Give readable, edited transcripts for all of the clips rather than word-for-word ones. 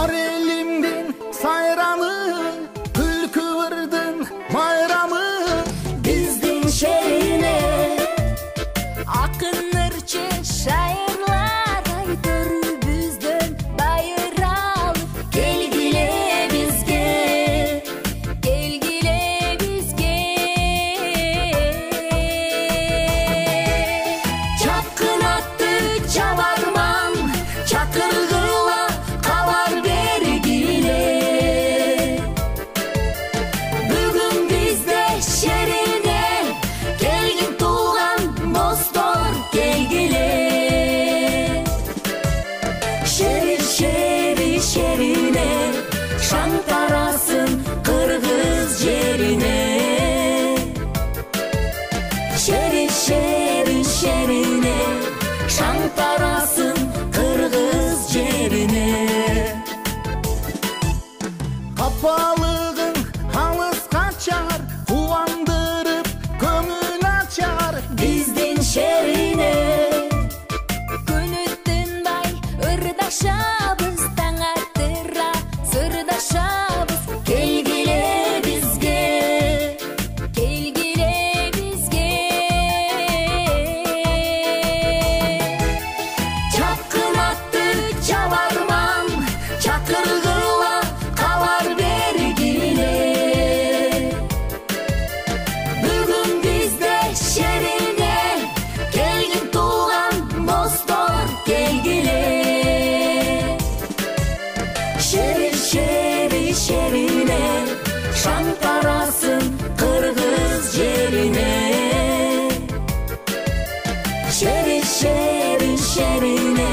Бар элимдин сайрамы, күлкү ырдын майрамы. Биздин шерине акын ырчы шайырлар айтырыбыздын байыралып келгиле бизге, келгиле бизге. Чапкын атты чабарман, чакыргыла кабар бергиле. Бүгүн бизде шерине келгин туулган достор келгиле. Шери шери шерине шаң тарасын кыргыз жерине. Шери шери шерине шаң тарасын кыргыз жерине. Капалыгың алыс качар, кубандырып көңүл ачар. Биздин шерине күнүттүн бай ырдашабыз, таң атыра сырдашабыз. Келгиле бизге, келгиле бизге. Чапкын атты чабарман, чакыргыла кабар бергиле. Бүгүн бизде шерине келгин туулган достор келгиле. Шери шери шерине шаң тарасын кыргыз жерине. Шери шери шерине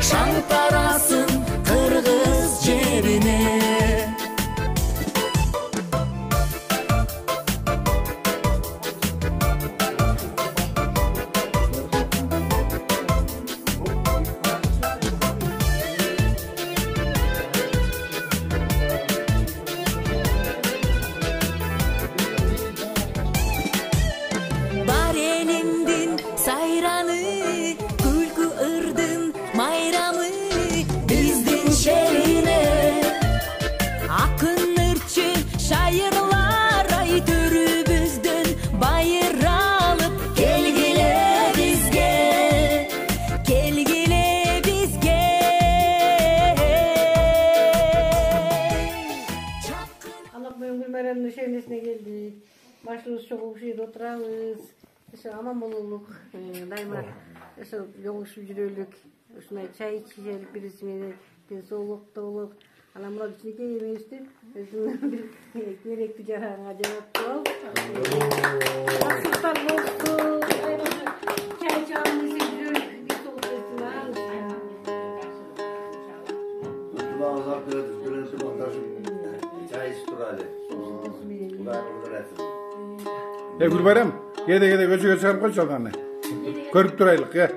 шаң тарасын кыргыз жерине. Бар элимдин сайраны, күлкү ырдын майрамы. Биздин шерине акын ырчы шайырлар айтырыбыздын байыралып келгиле бизге, келгиле бизге. Алак менен Гүлмайрамдын шеринесине келдик. Башыбыз чогулуп ушул жерде отурабыз. Ошо аман бололук, дайыма ошо жолугушуп жүрөлүк. Ушундай чай ичелик, бириси менен ден соолукта бололук. Анан мына кичинекей эмебизди өзүнүн бир керектүү жаранга жараткыл. Бакыттар болсун. Чай чабын десе жүрөлүк, бир соолук берсин. Kulağınıza görüntü montajı çay içip durali. Kulağını öğretin. Gülbayram, gede köşeye çıkarıp koy çalganı. Görüp duraylık ya.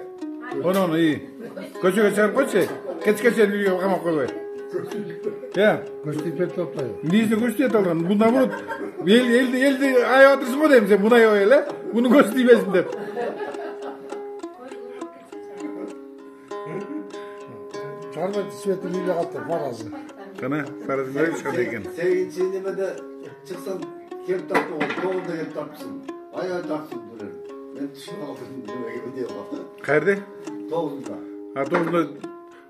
Onu iyi. Köşeye çıkarıp koysa, geç eliyor kamak koy. Ya. Göçtükleri toplayın. Neyse göçtüye toplayın. Bundan bunu elde ayağa otursun mu diyeyim sen buna yok öyle. Bunu göçtüyemesin de. Çarmıh siyeti bir kalktı, farazı. Kana, farazı böyle çıkardı eken. Sen içinde de çıksan kem taktı ol, doğumda kem tapsın. Ayağı taksın durur. Ben dışına aldım demek gibi diyor bak. Kayırdı? Doğumda. Ha doğumda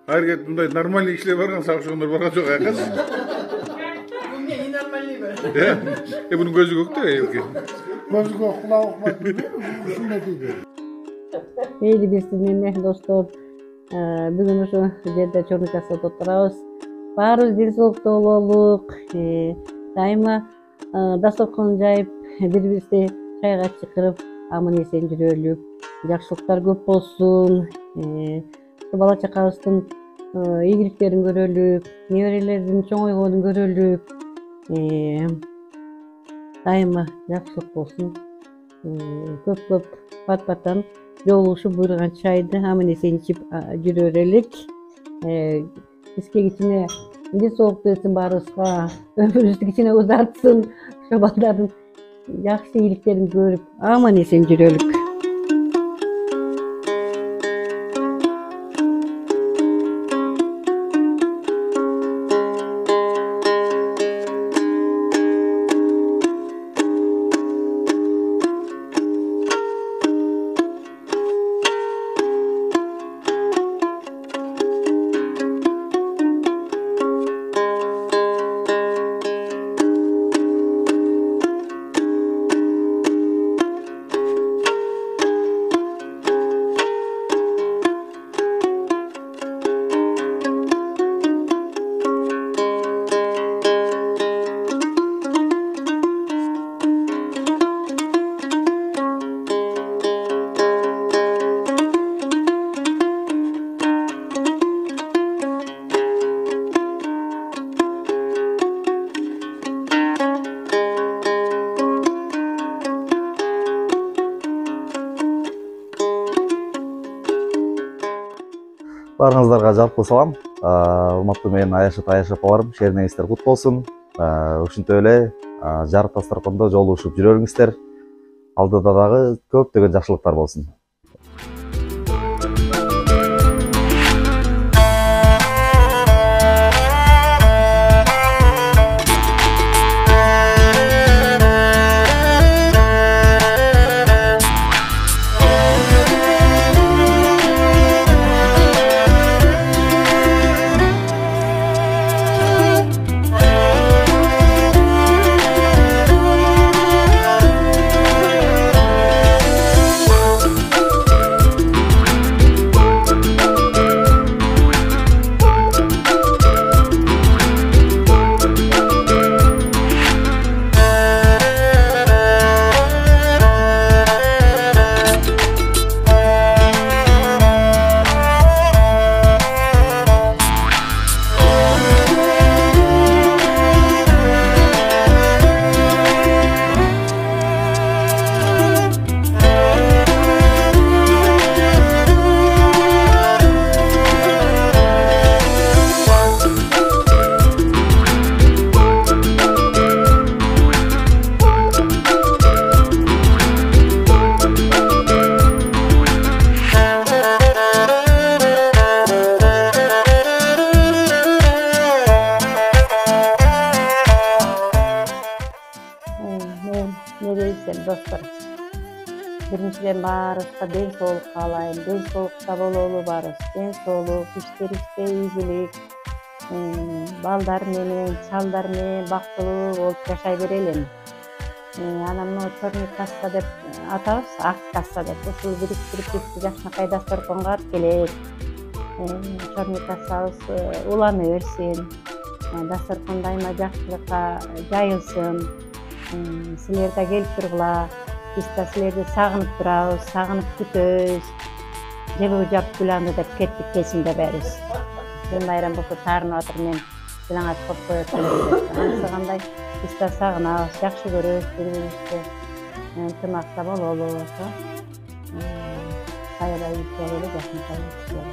hayır bunday normal işler varken sağışınlar varken çok ayakkız. Bunun neyi normalliği var? Ya bunun gözü yoktu ya yok ki. Gözü yok, kulağı okmak bilmiyor musun? Şunda değil. Meyli bilsinler dostlar. Bugün şu жерде чорный кассада отурабыз. Баарыбыз ден соолукта бололук. Дайыма дасторкон жайып, бири-бирибизди чайга чакырып, аман эсен жүрөлүк. Жакшылыктар көп болсун. Бала чакабыздын ийгиликтерин көрөлүк, неберелердин чоңойгонун көрөлүк. Дайыма жакшылык болсун. Көп пат-паттан жолугушуп буйруган чайды аман эсен ичип жүрөлүк. Бизге кичине ден соолук берсин баарыбызга, өмүрүбүздү кичине узартсын, ошо балдардын жакшы ийгиликтерин көрүп аман эсен жүрөлүк. Баарыңыздарга жалпы салам. Урматтуу менин Аяшат апаларым, шеринеңиздер кут болсун. Ушинтип эле жарык дасторкондо жолугушуп жүрө бериңиздер. Алдыда дагы көптөгөн жакшылыктар болсун. Dostlar, birinciden baarsızda den soğuk kalayım, den soğukta bololu barız, den soğuk, işlerişte iyilik, baldar menen, çaldar menen, baktılığı olup yaşay verelim. Anamın o çorni kassa dep atabız, ak kassa dep, usul biriktirip bitti yaşına kaydastır kongar kelek. Çorni kassabız ulanı versin, dastorkon dayıma жақсылыкка жайылсын. Sizler de gelip durgula, biz de sizlerdi sağınıp durabız, sağınıp kütöz. Jebip jap gülandı dep kettik kesimde beriz. Ben bayram bolsa tarın otur men bilaňat kop koýatyn. Ançyganday biz de sağınabız, jakşı görübüz, bir-birimizde ынтымакта бололу. Hayra ýeteli jakyn taýyp.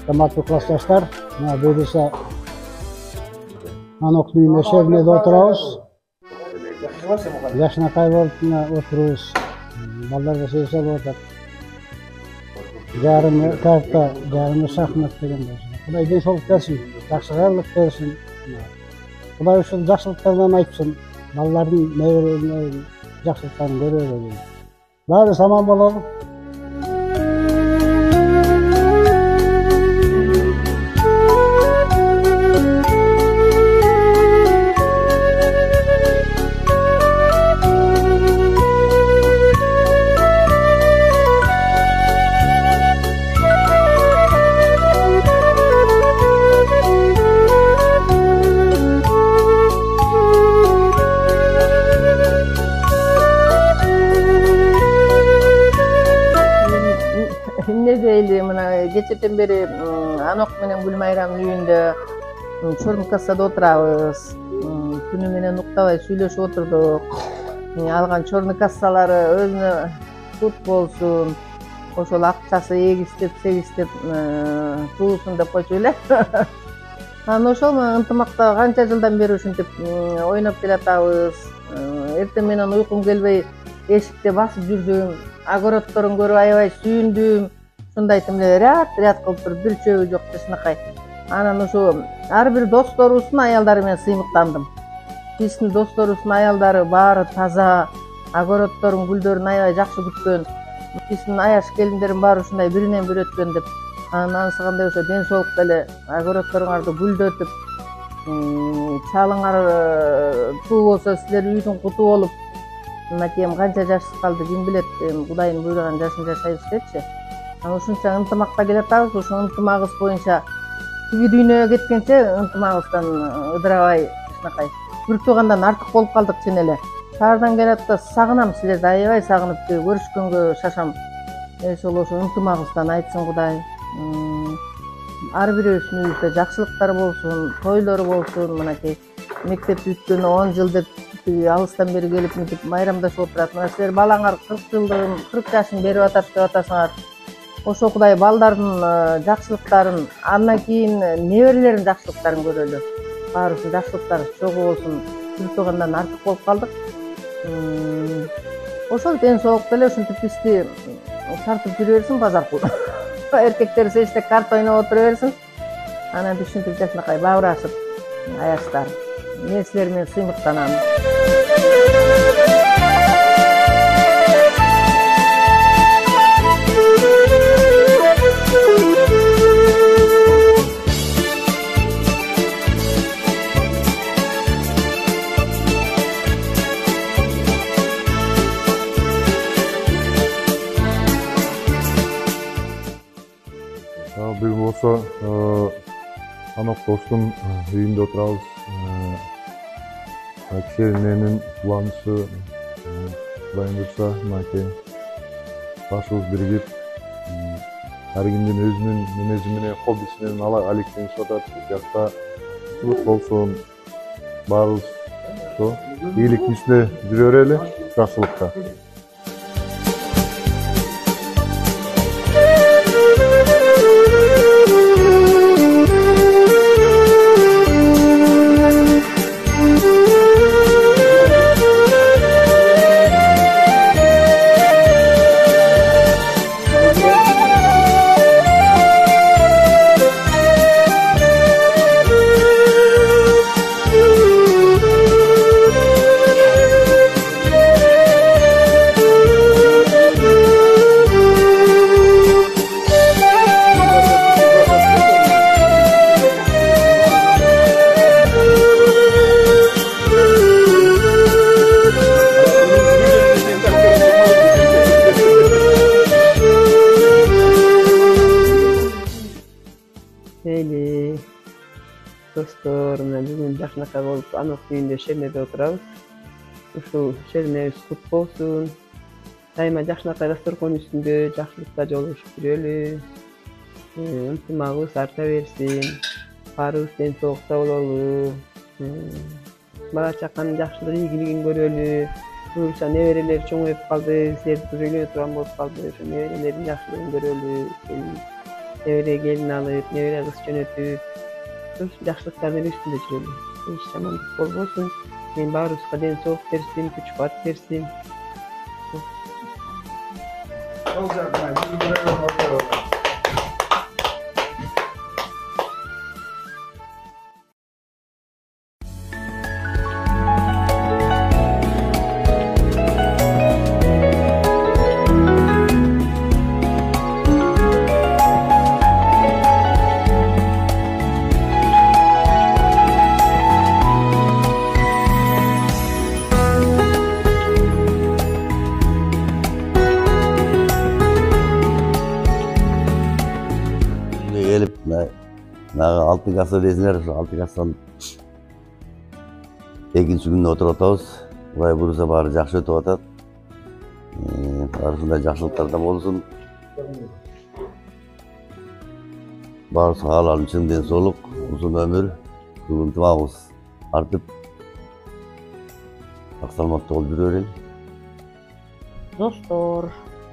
Kıymetli klassdaşlar, böylece Anok Nüyüne Şevne'de oturağız. Yaşına kaybolup otururuz. Ballar da şey otur. Yarımı kartta, yarımı şahmat degen bolsun. Kuday densoluk versin, jakşygarlyk versin. Kuday uşul jakşylyklardan aytсын, balların meyvelerini, jakşylyklaryny görüp örelim. Bari saman bolalım. Geçen beri Anok menen Gülmayram'ın үйünde çorny kassada oturabız. Tünü menen uktабай сүйлөшүp oturduk. Algan çorny kassalary özüne tut bolsun. Oşol akçası egistep, segistep tuğusun dep koyçu ele. Ana oşol ынтымакта kança жылдан beri ушинтип oynap kelatabız. Erten menen uykum gelbey eşikte basıp жүрdüm. Огородторун көрүp аябай sүйүndüm. Şundaytım ele rät kılıp turup bir çöbü jok çysnakay. Anan uşu ar bir dostorubуздун ayaldары менен сыймыктандым. Биздин досторубуздун ayaldары баары таза, огородторун гүлдөрүн аябай жакшы күткөн. Биздин аяш келиндерин баары ушундай биринен бир өткөн деп. Анысыгандай ошо ден соолукта эле огородторуңарды гүлдөтүп, чалыңар туу болсо силер үйдүн куту болуп, макем канча жаш калды ким билет, Кудайдын буйруган жашын жашайбыз депчи. Ушунча ынтымакта келатабыз, ошо ынтымагыбыз боюнча тиги дүйнөгө кеткенче ынтымагыбыздан ыдырабай ушунакай бир туугандан артык болуп калдык чын эле. Шаардан келип атып сагынам силерди, аябай сагынып көрүшкөнгө шашам. Ошол ынтымагыбыздан айтсын Кудай. Ар бирөөбүздүн үйүбүздө жакшылыктар болсун, тойлор болсун. Мынакей мектеп бүткөн 10 жыл деп алыстан бери келип мынтип майрамдашып отурат. Мына силер балаңар 40 жашын берип атат деп атасыңар. Ошо Кудай балдардын жакшылыктарын, андан кийин неберелердин жакшылыктарын көрөлү. Баарыбыздын жакшылыктарыбыз чогуу болсун. Бир туугандан артык болуп калдык. Ошол ден соолук деле ушинтип бизди тартып жүрө берсин базаркы. Эркектер эчтек карт ойноп отура берсин. Анан биз ушинтип жакшынакай бабырашып аяштар. Мен силер менен сыймыктанам. Бүгүн болсо Анок достум үйүндө отурабыз. Кишинин кубанычы Кудайым буйрса мынакей башыбыз биригип ар кимдин өзүнүн мүнөзү менен хоббиси менен алектенишип атат. Жакта сулук болсун, баарыбыз ошо ийгиликтин үстүндө жүрө берели, жакшылыкта. Достор, бүгүн жакшынакай болуп Анок үйүндө шернеде отурабыз. Ушул шернебиз кут болсун. Дайыма жакшынакай дасторкон үстүндө жакшылыкта жолугушуп жүрөлү. Ынтымагыбыз арта берсин. Баарыбыз ден соолукта бололу. Бала чаканын жакшылык ийгилигин көрөлү. Буюрса неберелер чоңоюп калды, силерди көргөнү турган болуп калды. Ошо неберелердин жакшылыгын көрөлү. Небере келин алып, небере кыз жөнөтүп, жакшылыктардын үстүндө жүрөлү. Эч жамандык болбосун. Мен баарыбызга ден соолук берсин, күч кубат берсин. Gelip altı kasa desinler, altı kasanın ekinci günde oturup atabız. Buraya burası bari jakşı ötüp atat. Arasında jakşılıklardan olsun. Bari sağlar için den soğuk, uzun ömür, ıntımağımız artıp sağ-salamat olup жүрөлү. Dostor,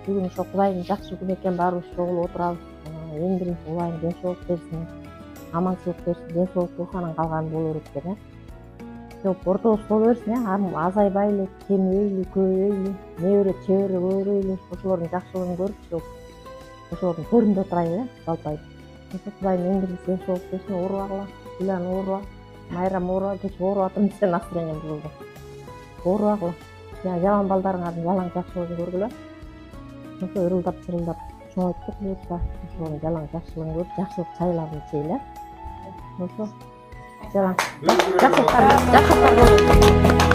бүгүн ошо Кудайдын жакшы күнү экен, баарыбыз чогулуп отурабыз. Эң биринчи Кудайым ден соолук берсин, амансыздык берсин, ден соолук Туханын калганы боло берет экен. Көп ортобуз боло берсин, азайбайлы, кемейли, көбөйлү, небере чебере көбөйбөйлү, ошолордун жакшылыгын көрүп, ошолордун төрүндө отурайын, жалпай. Ошо Кудайым эң биринчи ден соолук берсин, оорубагыла, Гүлан ооруба, Майрам ооруба, кеч ооруп атырмын десем настроением бузулду. Оорубагыла, жаман балдарыңардын жалаң жакшылыгын көргүлө. Ошо ырылдап-чырылдап чоңойтуп буюрса, ошонун жалаң жакшылыгын көрүп, жакшылык чайларын чейли. Ошо жалаң жакшылыктар болот.